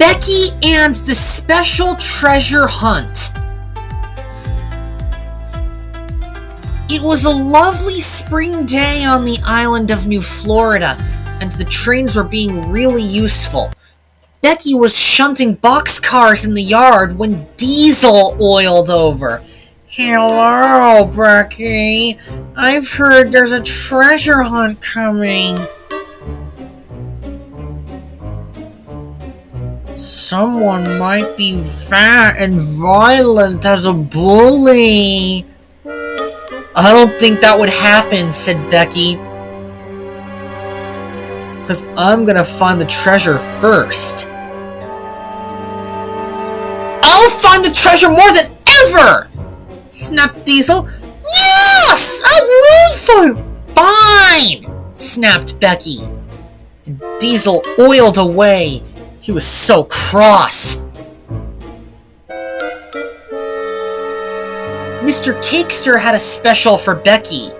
Becki and the Special Treasure Hunt. It was a lovely spring day on the island of New Florida, and the trains were being really useful. Becki was shunting boxcars in the yard when Diesel oiled over. "Hello, Becki. I've heard there's a treasure hunt coming." "Someone might be fat and violent as a bully." "I don't think that would happen," said Becki. "Because I'm gonna find the treasure first." "I'll find the treasure more than ever!" snapped Diesel. "Yes! I will find." "Fine!" snapped Becki. And Diesel oiled away. He was so cross. Mr. Cakester had a special for Becki.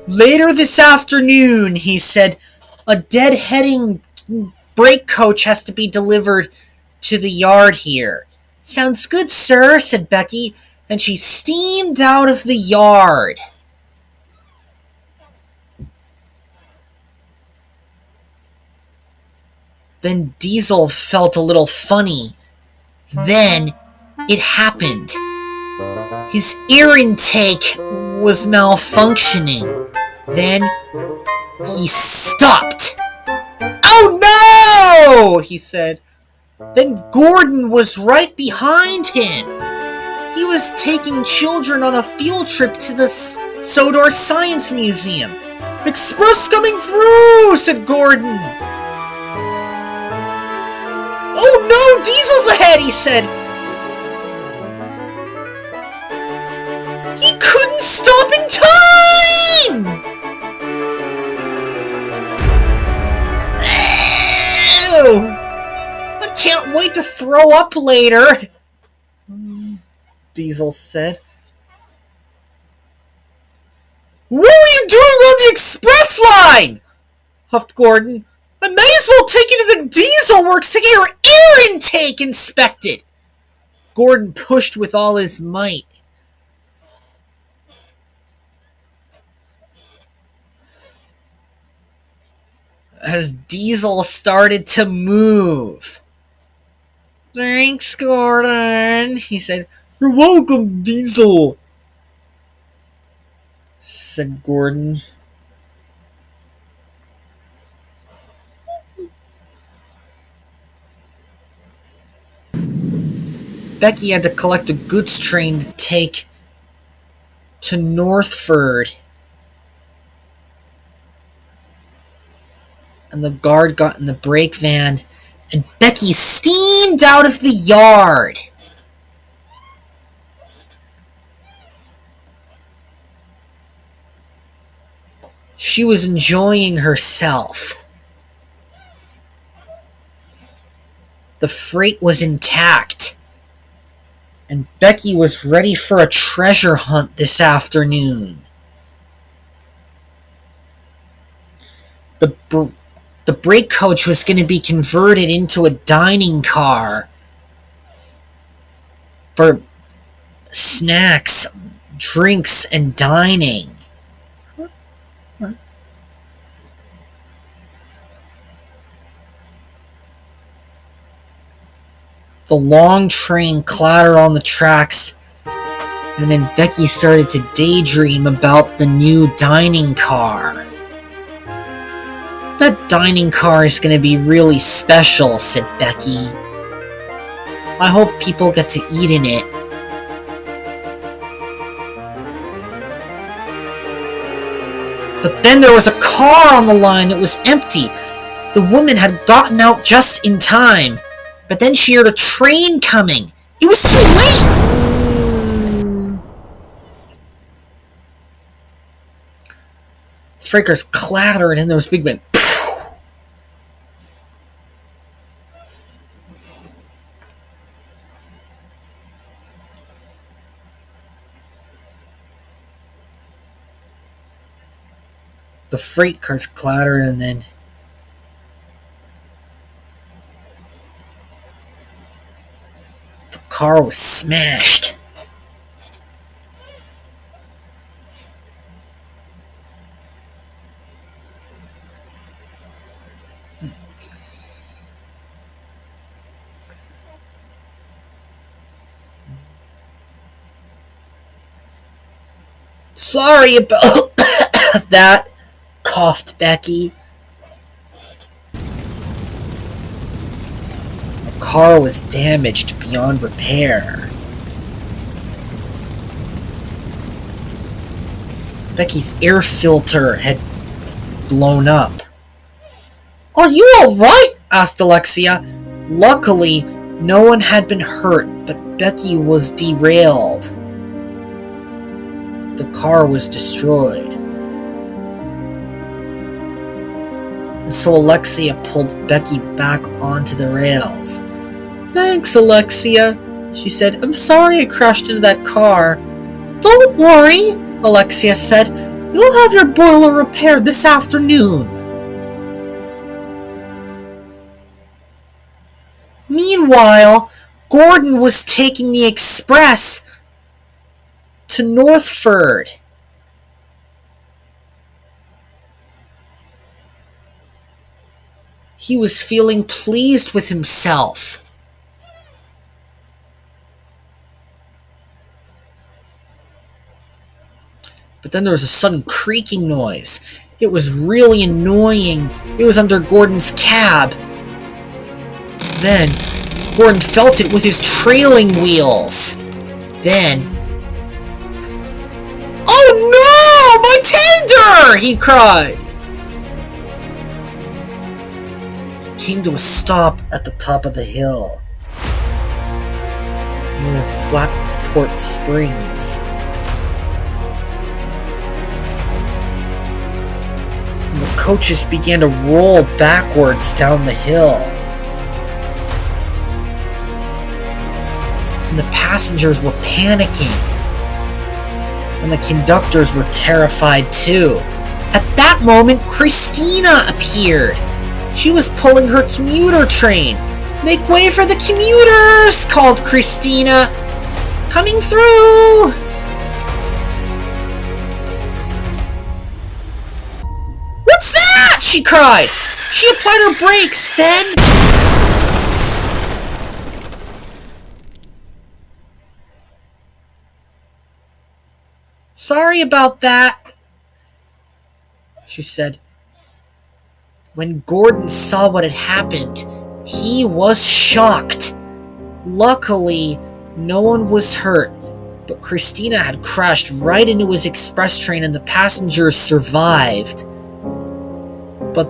"Later this afternoon," he said, "a dead-heading brake coach has to be delivered to the yard here." "Sounds good, sir," said Becki, and she steamed out of the yard. Then Diesel felt a little funny. Then it happened. His ear intake was malfunctioning. Then he stopped. "Oh no!" he said. Then Gordon was right behind him. He was taking children on a field trip to the Sodor Science Museum. "Express coming through," said Gordon. "Oh no, Diesel's ahead," he said. He couldn't stop in time! Ew! I can't wait to throw up later, Diesel said. "What are you doing on the express line?" huffed Gordon. "I may as well take you to the Diesel Works to get your air intake inspected." Gordon pushed with all his might. As Diesel started to move. "Thanks, Gordon," he said. "You're welcome, Diesel," said Gordon. Becki had to collect a goods train to take to Northford. And the guard got in the brake van, and Becki steamed out of the yard. She was enjoying herself. The freight was intact, and Becki was ready for a treasure hunt this afternoon. The brake coach was going to be converted into a dining car for snacks, drinks, and dining. The long train clattered on the tracks, and then Becki started to daydream about the new dining car. "That dining car is going to be really special," said Becki. "I hope people get to eat in it." But then there was a car on the line that was empty. The woman had gotten out just in time. But then she heard a train coming. It was too late! Freakers clattered and there was a big bang. The freight cars clattered and then car was smashed. Sorry about that, coughed Becki. The car was damaged beyond repair. Becky's air filter had blown up. Are you alright? Asked Alexia. Luckily, no one had been hurt, but Becki was derailed. The car was destroyed. And so Alexia pulled Becki back onto the rails. Thanks, Alexia, she said. I'm sorry I crashed into that car. Don't worry, Alexia said. You'll have your boiler repaired this afternoon. Meanwhile, Gordon was taking the express to Northford. He was feeling pleased with himself. But then there was a sudden creaking noise. It was really annoying. It was under Gordon's cab. Then, Gordon felt it with his trailing wheels. Then, oh no! My tender! He cried. He came to a stop at the top of the hill, near Flatport Springs. And the coaches began to roll backwards down the hill. And the passengers were panicking. And the conductors were terrified too. At that moment, Christina appeared. She was pulling her commuter train. Make way for the commuters, called Christina. Coming through! What's that? She cried. She applied her brakes, then... Sorry about that, she said. When Gordon saw what had happened, he was shocked. Luckily, no one was hurt, but Christina had crashed right into his express train and the passengers survived. But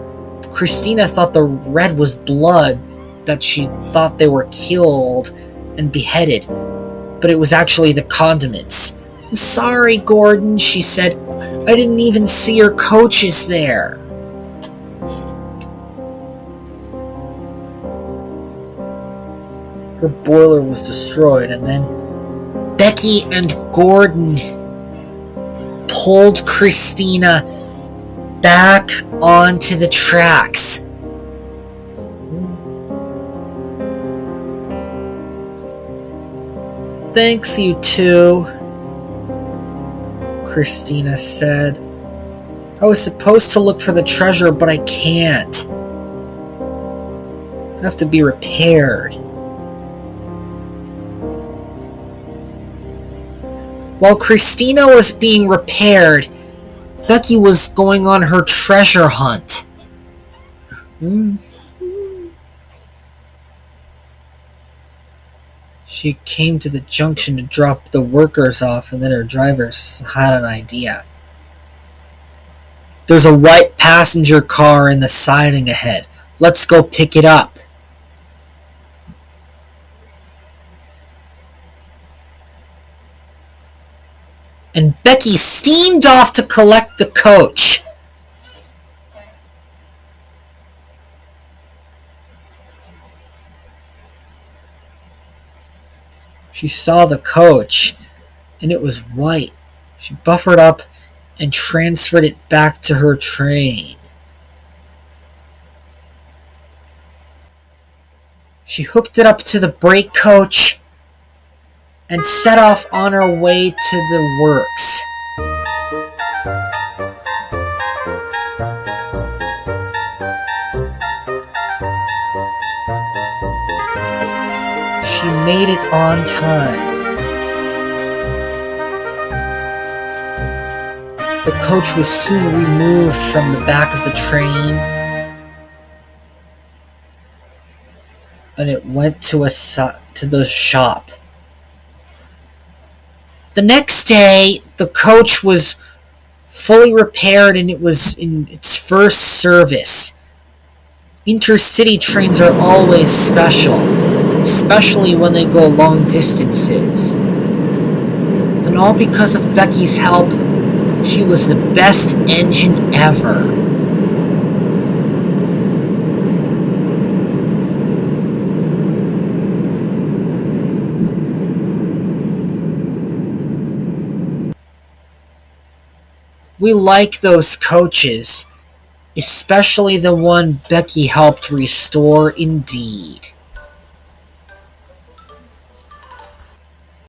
Christina thought the red was blood, that she thought they were killed and beheaded, but it was actually the condiments. I'm sorry, Gordon, she said. I didn't even see your coaches there. Her boiler was destroyed, and then Becki and Gordon pulled Christina back onto the tracks. Thanks, you two, Christina said. I was supposed to look for the treasure, but I can't. I have to be repaired. While Christina was being repaired, Becki was going on her treasure hunt. She came to the junction to drop the workers off, and then her driver had an idea. There's a white passenger car in the siding ahead. Let's go pick it up. And Becki steamed off to collect the coach. She saw the coach, and it was white. She buffered up and transferred it back to her train. She hooked it up to the brake coach and set off on her way to the works. She made it on time. The coach was soon removed from the back of the train, and it went to the shop. The next day, the coach was fully repaired and it was in its first service. Intercity trains are always special, especially when they go long distances. And all because of Becky's help, she was the best engine ever. We like those coaches, especially the one Becki helped restore indeed.